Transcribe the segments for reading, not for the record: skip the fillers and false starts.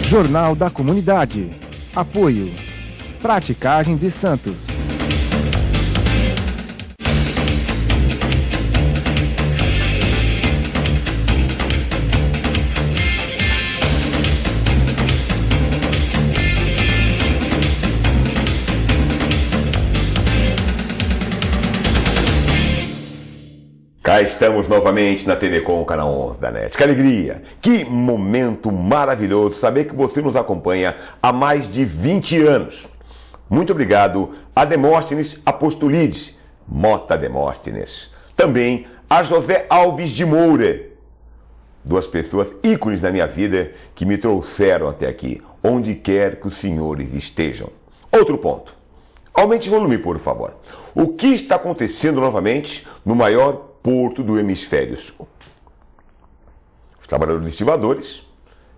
Jornal da Comunidade. Apoio. Praticagem de Santos. Cá estamos novamente na TV Com, canal 11 da NET. Que alegria, que momento maravilhoso saber que você nos acompanha há mais de 20 anos. Muito obrigado a Demóstenes Apostolides, Mota Demóstenes. Também a José Alves de Moura. Duas pessoas ícones na minha vida que me trouxeram até aqui, onde quer que os senhores estejam. Outro ponto. Aumente o volume, por favor. O que está acontecendo novamente no maior porto do hemisfério sul? Os trabalhadores estivadores,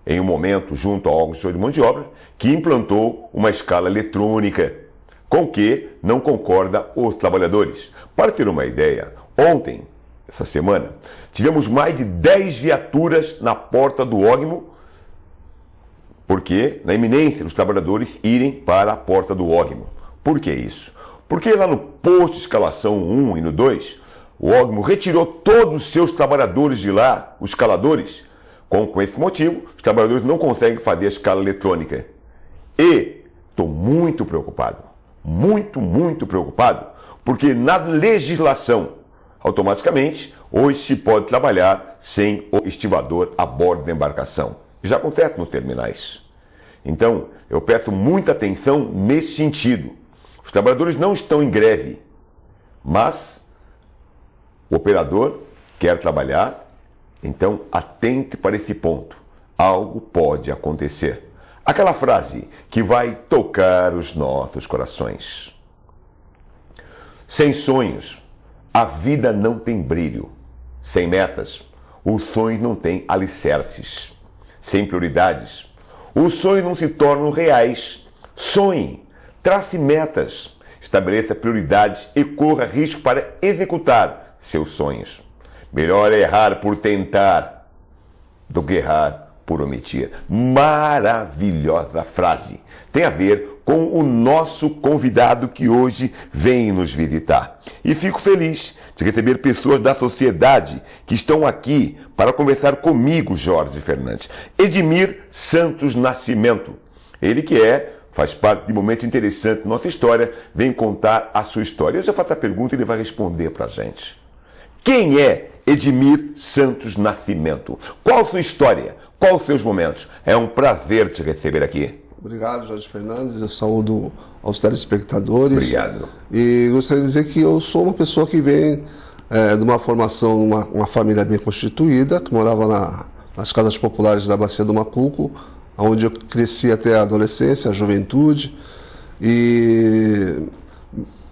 em um momento junto ao órgão de mão de obra, que implantou uma escala eletrônica, com que não concorda os trabalhadores. Para ter uma ideia, ontem, essa semana, tivemos mais de 10 viaturas na porta do ógimo, porque na iminência dos trabalhadores irem para a porta do ógimo. Por que isso? Porque lá no posto de escalação 1 e no 2, o ógimo retirou todos os seus trabalhadores de lá, os escaladores. Com esse motivo, os trabalhadores não conseguem fazer a escala eletrônica. E estou muito preocupado, muito preocupado, porque na legislação, automaticamente, hoje se pode trabalhar sem o estivador a bordo da embarcação. Já acontece nos terminais. Então, eu peço muita atenção nesse sentido. Os trabalhadores não estão em greve, mas o operador quer trabalhar, então atente para esse ponto. Algo pode acontecer. Aquela frase que vai tocar os nossos corações. Sem sonhos, a vida não tem brilho. Sem metas, os sonhos não têm alicerces. Sem prioridades, os sonhos não se tornam reais. Sonhe, trace metas, estabeleça prioridades e corra risco para executar seus sonhos. Melhor é errar por tentar do que errar por omitir. Maravilhosa frase. Tem a ver com o nosso convidado que hoje vem nos visitar. E fico feliz de receber pessoas da sociedade que estão aqui para conversar comigo, Jorge Fernandes. Edmir Santos Nascimento. Ele que faz parte de um momento interessante da nossa história, vem contar a sua história. Eu já faço a pergunta e ele vai responder para a gente. Quem é Edmir Santos Nascimento? Qual a sua história? Quais os seus momentos? É um prazer te receber aqui. Obrigado, Jorge Fernandes. Eu saúdo aos telespectadores. Obrigado. E gostaria de dizer que eu sou uma pessoa que vem de uma formação, uma família bem constituída, que morava nas casas populares da Bacia do Macuco, onde eu cresci até a adolescência, a juventude. E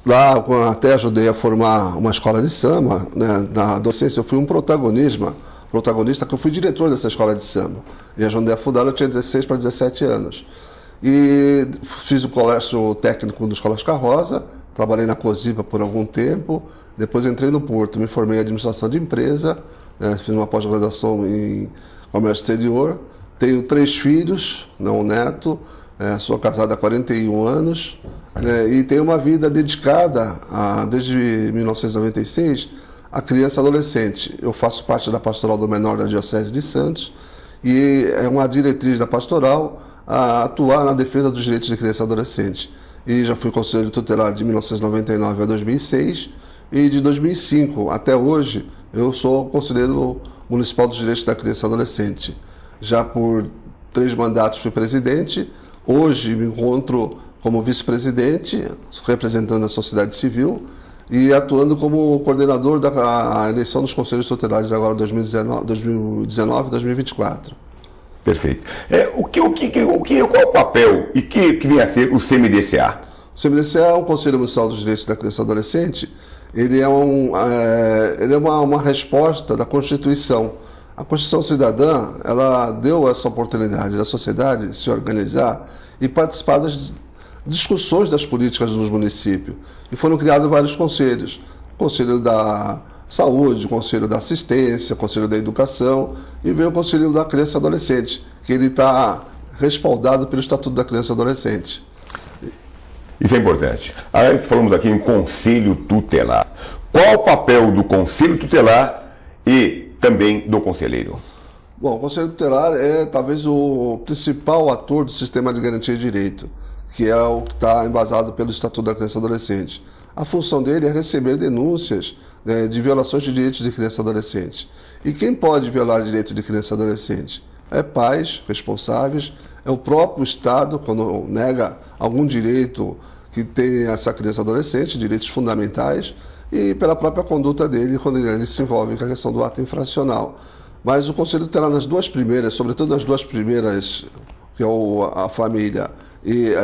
lá até ajudei a formar uma escola de samba, né? Na adolescência eu fui um protagonista, que eu fui diretor dessa escola de samba. E ajudei a fundar, eu tinha 16 para 17 anos. E fiz o colégio técnico do Escola Oscar Rosa, trabalhei na COSIPA por algum tempo, depois entrei no Porto, me formei em administração de empresa, né? Fiz uma pós-graduação em comércio exterior, tenho 3 filhos, não um neto, sou casado há 41 anos, né? E tenho uma vida dedicada, desde 1996, a criança e adolescente. Eu faço parte da Pastoral do Menor da Diocese de Santos e é uma diretriz da pastoral a atuar na defesa dos direitos de criança e adolescente. E já fui conselheiro tutelar de 1999 a 2006 e de 2005 até hoje eu sou conselheiro municipal dos direitos da criança e adolescente. Já por 3 mandatos fui presidente, hoje me encontro como vice-presidente, representando a sociedade civil, e atuando como coordenador da eleição dos conselhos tutelares agora 2019 e 2024. Perfeito. Qual o papel e que vem a ser o CMDCA? O CMDCA é um Conselho Municipal dos Direitos da Criança e Adolescente. Ele é uma resposta da Constituição. A Constituição Cidadã, ela deu essa oportunidade da sociedade se organizar e participar das discussões das políticas nos municípios. E foram criados vários conselhos. O Conselho da Saúde, o Conselho da Assistência, o Conselho da Educação e veio o Conselho da Criança e Adolescente, que ele está respaldado pelo Estatuto da Criança e Adolescente. Isso é importante. Aí falamos aqui em conselho tutelar. Qual o papel do conselho tutelar e também do conselheiro? Bom, o conselho tutelar é talvez o principal ator do sistema de garantia de direito, que é o que está embasado pelo Estatuto da Criança e Adolescente. A função dele é receber denúncias, né, de violações de direitos de criança e adolescente. E quem pode violar direitos de criança e adolescente? É pais responsáveis, é o próprio Estado, quando nega algum direito que tem essa criança e adolescente, direitos fundamentais, e pela própria conduta dele, quando ele se envolve com a questão do ato infracional. Mas o Conselho Tutelar nas duas primeiras, sobretudo nas duas primeiras, que é a família e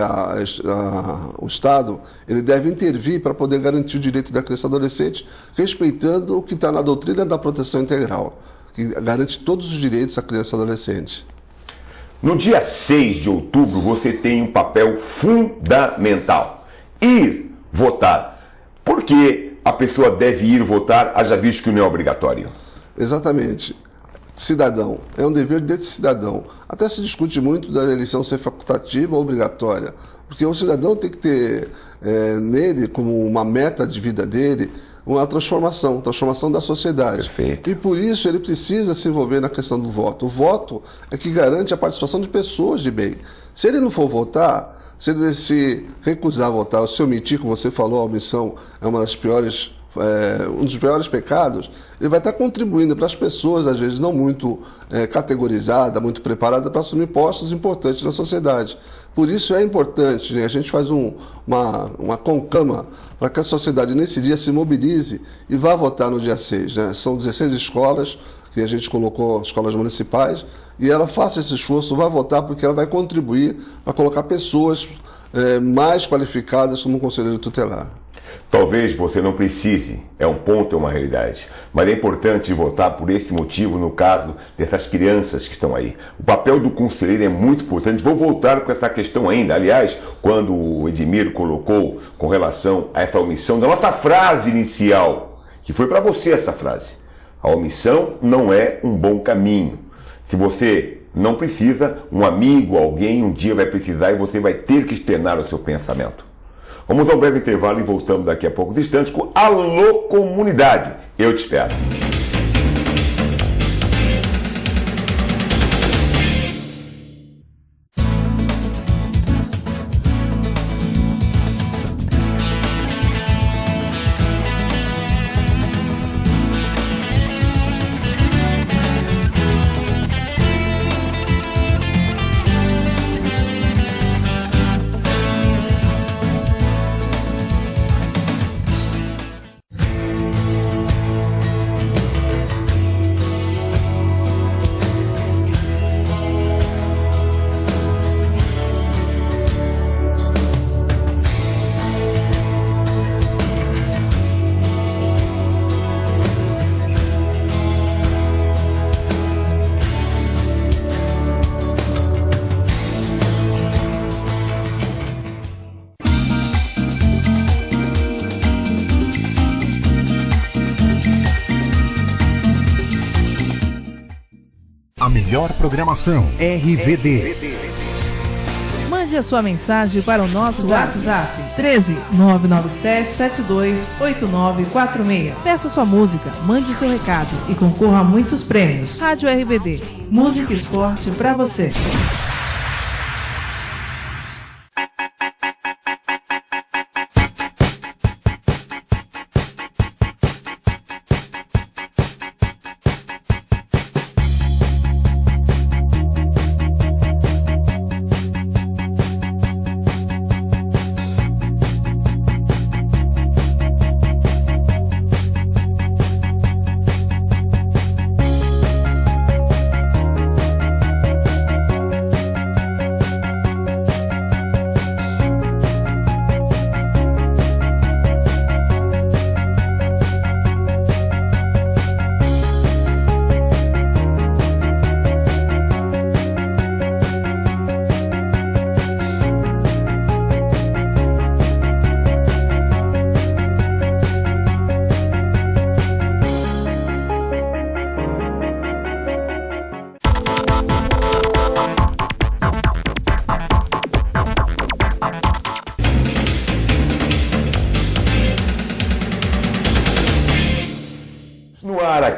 o Estado, ele deve intervir para poder garantir o direito da criança e adolescente, respeitando o que está na doutrina da proteção integral, que garante todos os direitos à criança e adolescente. No dia 6 de outubro, você tem um papel fundamental: ir votar. Por que a pessoa deve ir votar, haja visto que não é obrigatório? Exatamente. Cidadão, é um dever desse cidadão. Até se discute muito da eleição ser facultativa ou obrigatória, porque o cidadão tem que ter nele, como uma meta de vida dele, uma transformação da sociedade. Perfeito. E por isso ele precisa se envolver na questão do voto. O voto é que garante a participação de pessoas de bem. Se ele não for votar, se ele se recusar a votar, ou se omitir, como você falou, a omissão é uma das piores, um dos piores pecados, ele vai estar contribuindo para as pessoas, às vezes não muito categorizadas, muito preparadas para assumir postos importantes na sociedade. Por isso é importante, né? A gente faz uma conclama para que a sociedade nesse dia se mobilize e vá votar no dia 6. Né? São 16 escolas que a gente colocou, escolas municipais, e ela faça esse esforço, vá votar, porque ela vai contribuir para colocar pessoas mais qualificadas como um conselheiro tutelar. Talvez você não precise, é um ponto, é uma realidade, mas é importante votar por esse motivo no caso dessas crianças que estão aí. O papel do conselheiro é muito importante. Vou voltar com essa questão ainda. Aliás, quando o Edmir colocou com relação a essa omissão da nossa frase inicial, que foi para você essa frase: a omissão não é um bom caminho. Se você não precisa, um amigo, alguém um dia vai precisar e você vai ter que externar o seu pensamento. Vamos a um breve intervalo e voltamos daqui a poucos instantes com Alô Comunidade. Eu te espero. A melhor programação RVD. Mande a sua mensagem para o nosso WhatsApp 13 997 72 8946. Peça sua música, mande seu recado e concorra a muitos prêmios. Rádio RVD, música e esporte para você.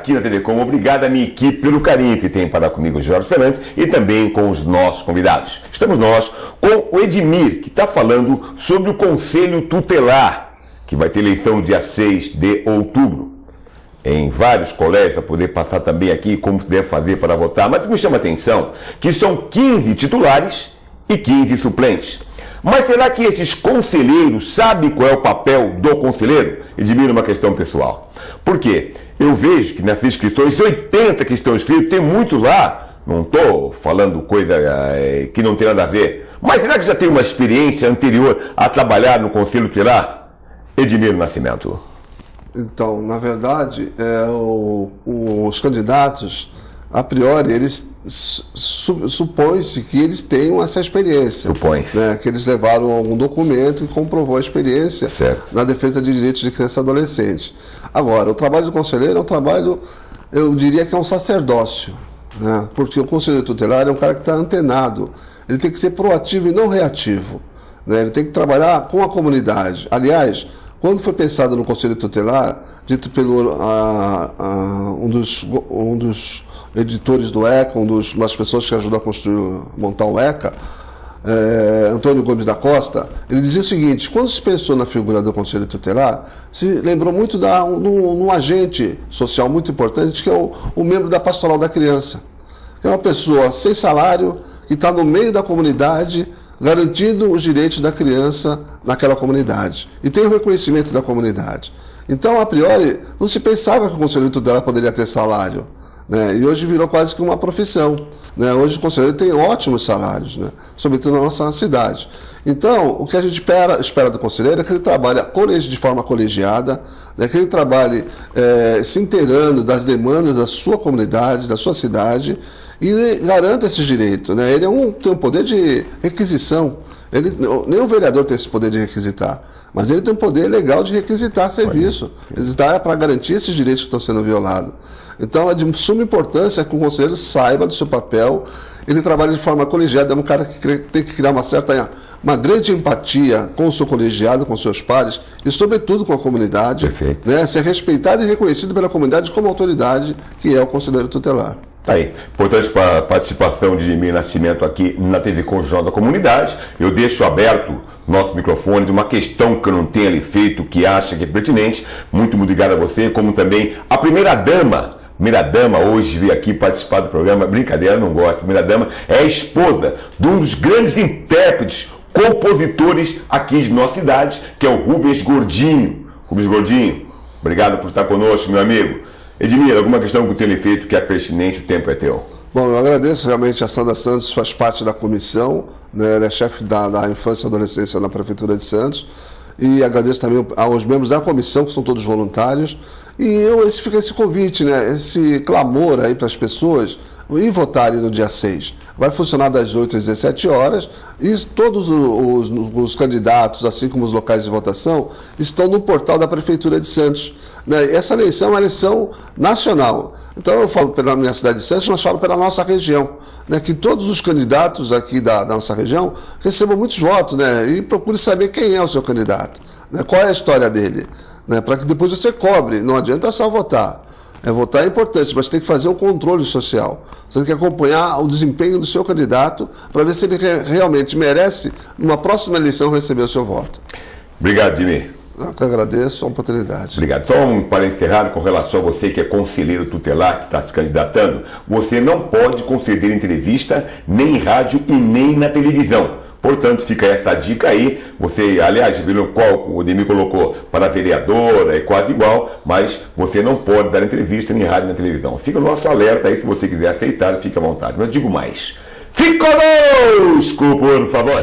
aqui na TV Com. Obrigado à minha equipe pelo carinho que tem para comigo, Jorge Fernandes, e também com os nossos convidados. Estamos nós com o Edmir, que está falando sobre o Conselho Tutelar, que vai ter eleição no dia 6 de outubro. Em vários colégios, para poder passar também aqui como se deve fazer para votar. Mas me chama a atenção que são 15 titulares e 15 suplentes. Mas será que esses conselheiros sabem qual é o papel do conselheiro? Edmir, uma questão pessoal. Por quê? Eu vejo que nessas inscrições, 80 que estão inscritos, tem muitos lá, não estou falando coisa que não tem nada a ver, mas será que já tem uma experiência anterior a trabalhar no Conselho Tutelar? Edmir Nascimento. Então, na verdade, os candidatos, a priori, eles supõe-se que eles tenham essa experiência. Supõe-se. Né, que eles levaram algum documento que comprovou a experiência na defesa de direitos de criança e adolescente. Agora, o trabalho do conselheiro é um trabalho, eu diria que é um sacerdócio, né, porque o conselheiro tutelar é um cara que está antenado. Ele tem que ser proativo e não reativo. Né, ele tem que trabalhar com a comunidade. Aliás, quando foi pensado no Conselho Tutelar, dito pelo um dos editores do ECA, das pessoas que ajudou a montar o ECA, Antônio Gomes da Costa, ele dizia o seguinte: quando se pensou na figura do Conselho Tutelar, se lembrou muito de um agente social muito importante, que é o membro da Pastoral da Criança, que é uma pessoa sem salário, que está no meio da comunidade, garantindo os direitos da criança naquela comunidade. E tem o reconhecimento da comunidade. Então, a priori, não se pensava que o conselheiro tutelar poderia ter salário. Né? E hoje virou quase que uma profissão. Né? Hoje o conselheiro tem ótimos salários, né? Sobretudo na nossa cidade. Então, o que a gente espera do conselheiro é que ele trabalhe de forma colegiada, né? Que ele trabalhe se inteirando das demandas da sua comunidade, da sua cidade, e garanta esses direitos. Né? Ele tem um poder de requisição. Nem o vereador tem esse poder de requisitar, mas ele tem um poder legal de requisitar serviço. Requisitar para garantir esses direitos que estão sendo violados. Então é de suma importância que o conselheiro saiba do seu papel, ele trabalha de forma colegiada, é um cara que tem que criar uma grande empatia com o seu colegiado, com seus pares e sobretudo com a comunidade. Né? Ser respeitado e reconhecido pela comunidade como autoridade, que é o conselheiro tutelar. Tá aí. Importante para a participação de Edmir Nascimento aqui na TV Com Jornal da Comunidade. Eu deixo aberto nosso microfone de uma questão que eu não tenha lhe feito, que acha que é pertinente. Muito obrigado a você, como também a primeira-dama. Primeira-dama hoje veio aqui participar do programa. Brincadeira, não gosto. Primeira-dama é a esposa de um dos grandes intérpretes, compositores aqui de nossa cidade, que é o Rubens Gordinho. Rubens Gordinho, obrigado por estar conosco, meu amigo. Edmir, alguma questão que eu tenha feito que é pertinente, o tempo é teu. Bom, eu agradeço realmente a Sandra Santos, faz parte da comissão, né, ela é chefe da Infância e Adolescência na Prefeitura de Santos, e agradeço também aos membros da comissão, que são todos voluntários, e fica esse convite, né, esse clamor aí para as pessoas ir votarem no dia 6. Vai funcionar das 8 às 17 horas e todos os candidatos, assim como os locais de votação, estão no portal da Prefeitura de Santos. Essa eleição é uma eleição nacional. Então eu falo pela minha cidade de Santos, mas falo pela nossa região. Né? Que todos os candidatos aqui da nossa região recebam muitos votos, né? E procure saber quem é o seu candidato, né? Qual é a história dele, né? Para que depois você cobre. Não adianta só votar. Votar é importante, mas tem que fazer um controle social. Você tem que acompanhar o desempenho do seu candidato para ver se ele realmente merece, numa próxima eleição, receber o seu voto. Obrigado, Edmir. Eu que agradeço a oportunidade. Obrigado. Então, para encerrar, com relação a você que é conselheiro tutelar, que está se candidatando, você não pode conceder entrevista nem em rádio e nem na televisão. Portanto, fica essa dica aí. Você, aliás, viram qual o Edmir colocou para vereador, é quase igual, mas você não pode dar entrevista nem em rádio nem na televisão. Fica o nosso alerta aí, se você quiser aceitar, fique à vontade. Mas eu digo mais. Fique conosco, por favor.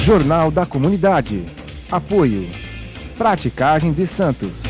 Jornal da Comunidade. Apoio. Praticagem de Santos.